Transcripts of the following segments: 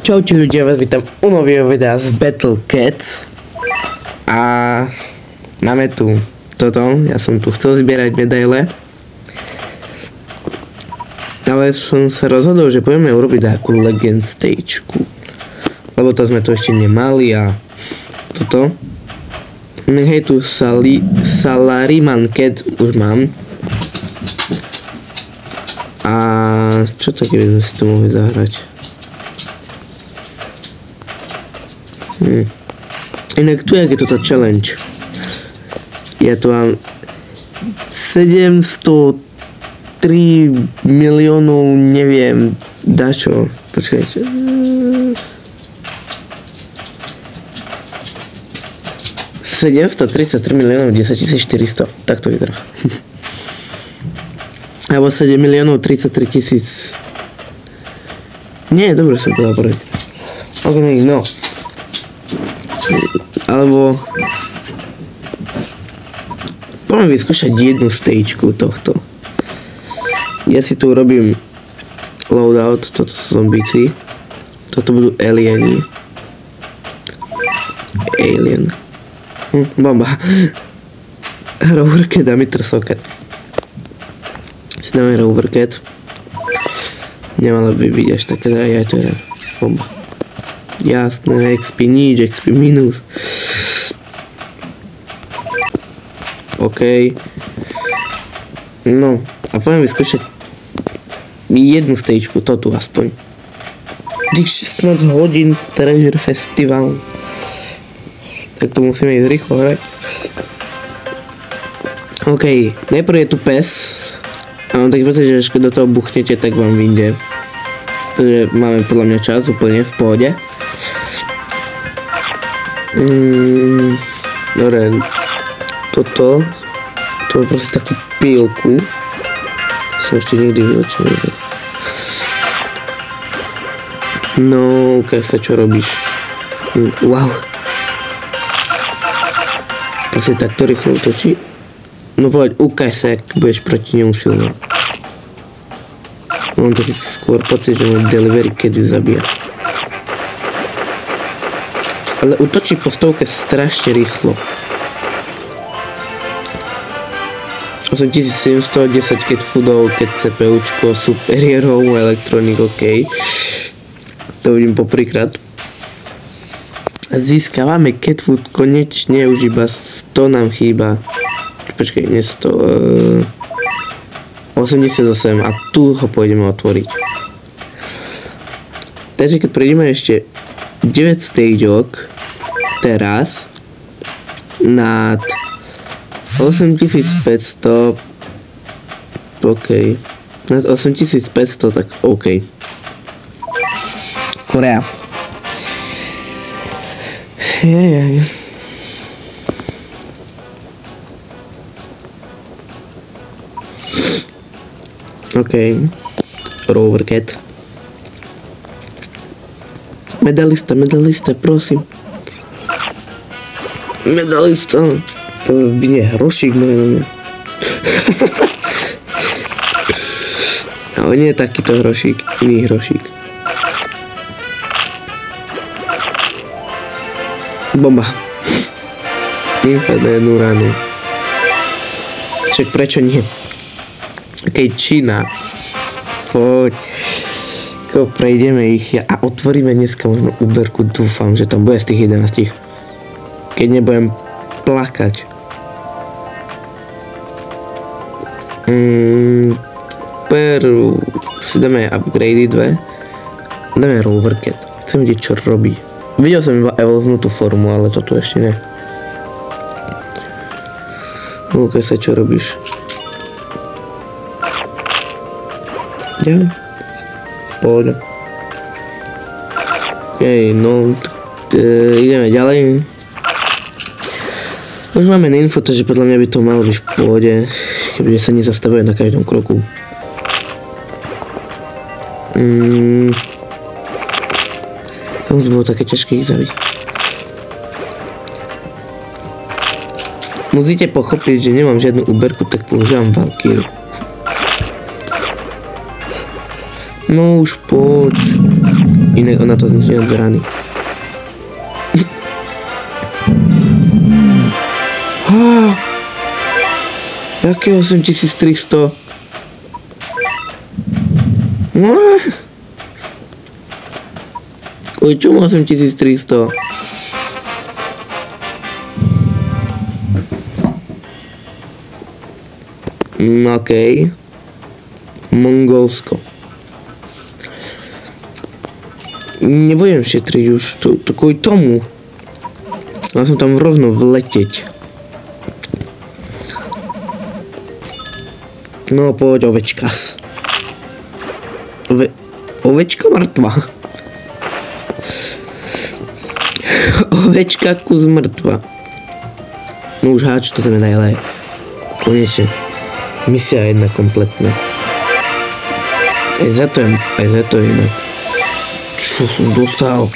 Čaute ľudia, vás vítam u nového videa z Battle Cats. A máme tu toto, ja som tu chcel zbierať medaile. Ale som sa rozhodol, že budeme urobiť takú Legend Stageku. Lebo to sme tu ešte nemali a toto. Hej, tu Salaryman Cat už mám. A čo také by sme si tu mohli zahrať? Inak tu je toto challenge. Ja tu mám 703 miliónov, neviem, dačo. Počkajte. 733 miliónov 10 400. Tak to vyzerá. Alebo 7 miliónov 33 tisíc. Nie, dobre som povedal prvé. Ok, no. Alebo poďme vyskúšať jednu stageku tohto. Ja si tu urobím loadout, toto sú zombíci. Toto budú alieni. Alien. Bomba. Rovercat a Mitrsocket. Si dáme Rovercat. Nemalo by byť až také, aj to je bomba. Jasné, XP nič, XP minus. OK. No, a poďme vyskúšať jednu stageku, to tu aspoň. Tých 16 hodín Treasure Festival. Tak to musíme ísť rýchlo hrať. OK, najprv je tu pes. A on tak pretože, že keď do toho buchnete, tak vám vyjde. Takže máme podľa mňa čas úplne v pohode. Dobre, toto je proste takú pílku. Som ešte nikdy vyločil. No, ukáž sa, čo robíš. Wow. Proste takto rýchlo útočí. No povedať, ukáž sa, jak budeš proti nemu silný. Mám taký skôr pocit, že môj delivery kedy zabíja. Ale útočí po stovke strašne rýchlo. 8710 cat foodov, cat CPUčko, superhero, elektronik, OK. To vidím poprvýkrát. Získavame cat food konečne, už iba 100 nám chýba. Počkej, nie 100... 88 a tu ho pôjdeme otvoriť. Takže keď prejdeme ešte 9 stageok teraz nad 8500, OK, nad 8500, tak OK. Korea. Jejej. OK, Rovercat. Medalista, prosím. Medalista. To vynie hrošík na mňa. Ale nie je takýto hrošík, iný hrošík. Bomba. Infat na jednu ránu. Čak prečo nie? OK, Čína. Poď. Prejdeme ich a otvoríme dneska možno Uberku, dúfam, že tam bude z tých 11. Keď nebudem plakať. Peru si dáme upgrady 2. Dáme Rovercat. Chcem vidieť, čo robí. Videl som iba evolvnutú formu, ale toto ešte ne. Ukáž sa, čo robíš. Ja. Poď. OK, no ideme ďalej. Už máme info, takže podľa mňa by to malo byť v pohode, keďže sa nezastavuje na každom kroku. Komu to bolo také ťažké ich zabiť? Musíte pochopiť, že nemám žiadnu Uberku, tak používam Valkyru. No už poď. Inak ona to nič neodberaný. Jaké 8300? No ale... Kvôli čomu 8300? Okej. Mongolsko. Nebudem šetriť už, to kvôli tomu. Mal som tam rovno vleteť. No poď ovečka. Ovečka mŕtva. Ovečka kus mŕtva. No už háč to znamená, ale konečne. Misia jedna kompletná. Aj za to je inak. Čo som dostal?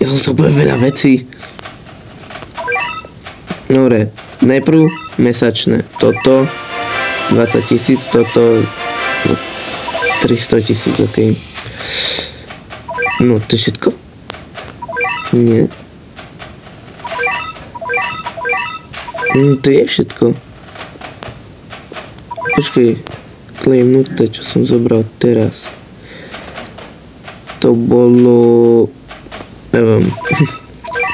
Ja som sa povedal veľa vecí. Dobre, najprv mesačné. Toto 20 000, toto 300 000, ok. No, to je všetko? Nie. To je všetko. Počkaj, claimnuté, čo som zobral teraz. To bolo... Neviem.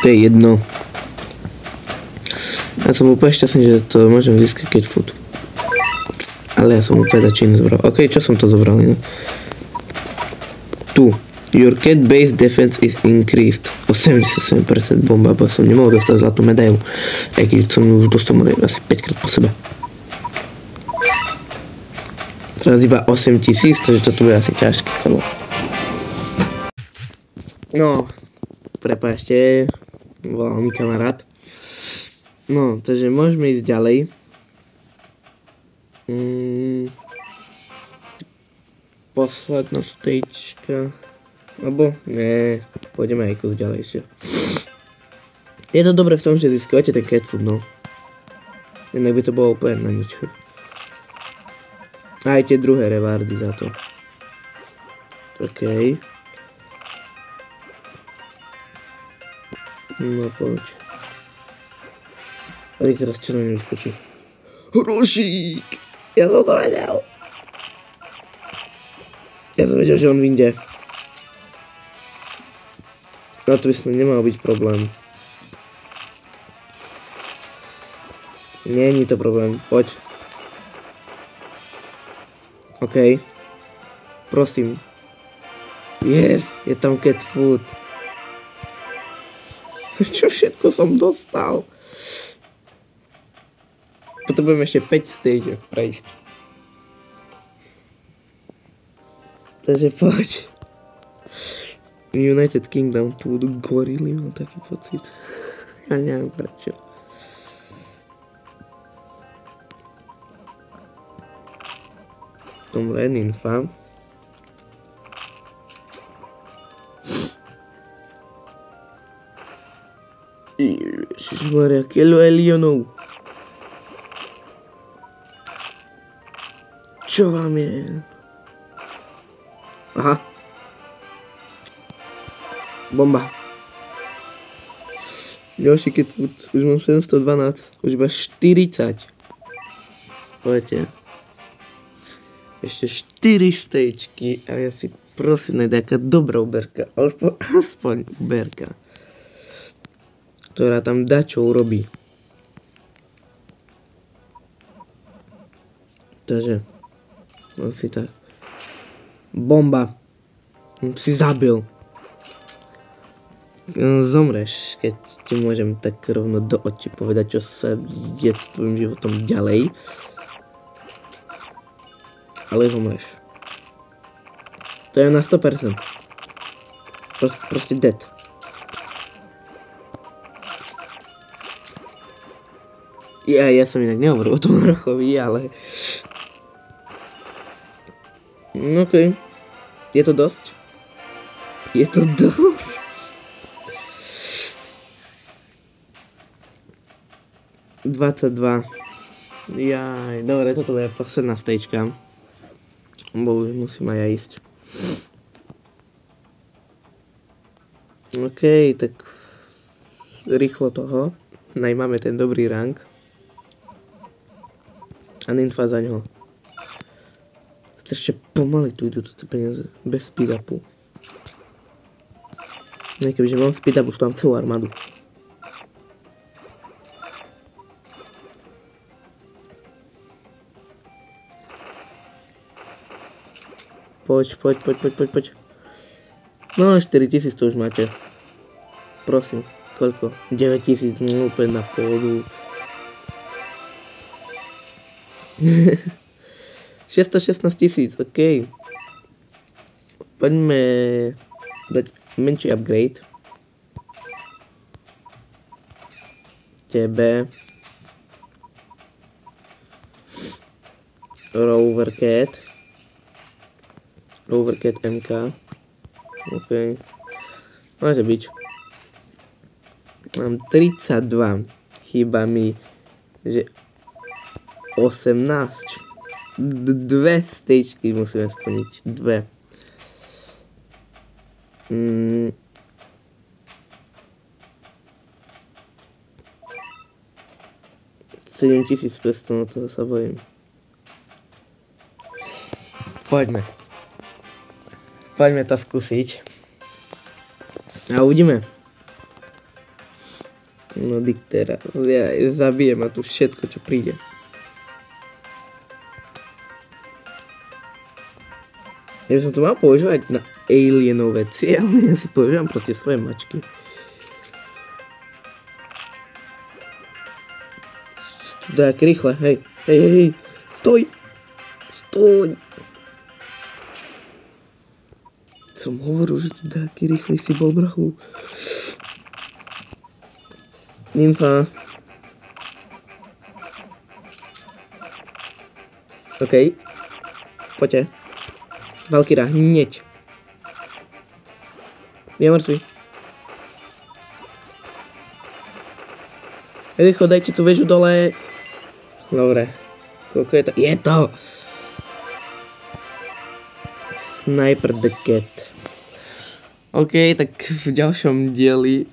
To je jedno. Ja som úplne šťastný, že to môžem získať cat food. Ale ja som úplne začín zobral. Ok, čo som to zobral? Ne? Tu. Your cat base defense is increased. 87% bomba, bo som nemohol dostať zlatú medailu. Aj keď som ju už dostal asi 5 krát po sebe. Teraz iba 8000, takže toto bude asi ťažké kolo. No, prepáčte, volal mi kamarát. No, takže môžeme ísť ďalej. Posledná stejčka. Alebo, ne, pôjdeme aj kus ďalej ešte. Je to dobré v tom, že získavate ten cat food, no. Inak by to bolo úplne na nič. Aj tie druhé rewardy za to. OK. No poď. A teraz čo na mňa vyskočí? Hrušík! Ja som to vedel! Ja som vedel, že on vyjde. No to by snad nemal byť problém. Nie je to problém, poď. OK. Prosím. Yes, je tam cat food. Čo všetko som dostal? Potrebujem ešte 5 stage prejsť. Takže poď. United Kingdom, tu budú gorily, mám taký pocit. Ja neviem prečo. Dobre, ninfa. Ježišmaria, keľo Elionov. Čo vám je? Aha. Bomba. Ďalší cat food. Už mám 712. Už iba 40. Poďte. Ešte 4 stejčky a ja si prosím nájde nejaká dobrá uberka. Aspoň uberka. Ktorá tam dačo urobí. Takže. Asi tak. Bomba. Si zabil. Zomreš, keď ti môžem tak rovno do očí povedať, čo sa je s tvojim životom ďalej. Ale zomreš. To je na 100%. Proste dead. Ja som inak nehovoril o tom rochovi, ale... OK. Je to dosť? Je to dosť? $22. Jaj, dobre, toto bude posledná stejčka. Bo už musím aj ja ísť. OK, tak rýchlo toho. Najmáme ten dobrý rank. A ninfa za ňo. Strašne pomaly tu idú tie peniaze. Bez speed upu. Kebyže mám speed up, už tam celú armádu. Poď. No, 4000 to už máte. Prosím, koľko? 9000, no úplne na pôdu. 616 000, OK. Poďme dať menší upgrade. Tebe. Rovercat MK. OK. Môže byť. Mám 32. Chýba mi, že 18. Dve stejčky musíme splniť. Dve. 7500, no toho sa bojím. Poďme to skúsiť. A uvidíme. No diktéra. Ja zabijem a tu všetko, čo príde. Ja by som to mal používať na alienov veci, ale ja si používam proste svoje mačky. Tak rýchle, hej, stoj! Som hovoril, že tu taký rýchly si bol, brachu. Nymfa. OK. Poďte. Valkyra, hneď. Je mŕtvy. Rýchlo, dajte tú väžu dole. Dobre. Koľko je to? Je to! Sniper the Cat. OK, tak v ďalšom dieli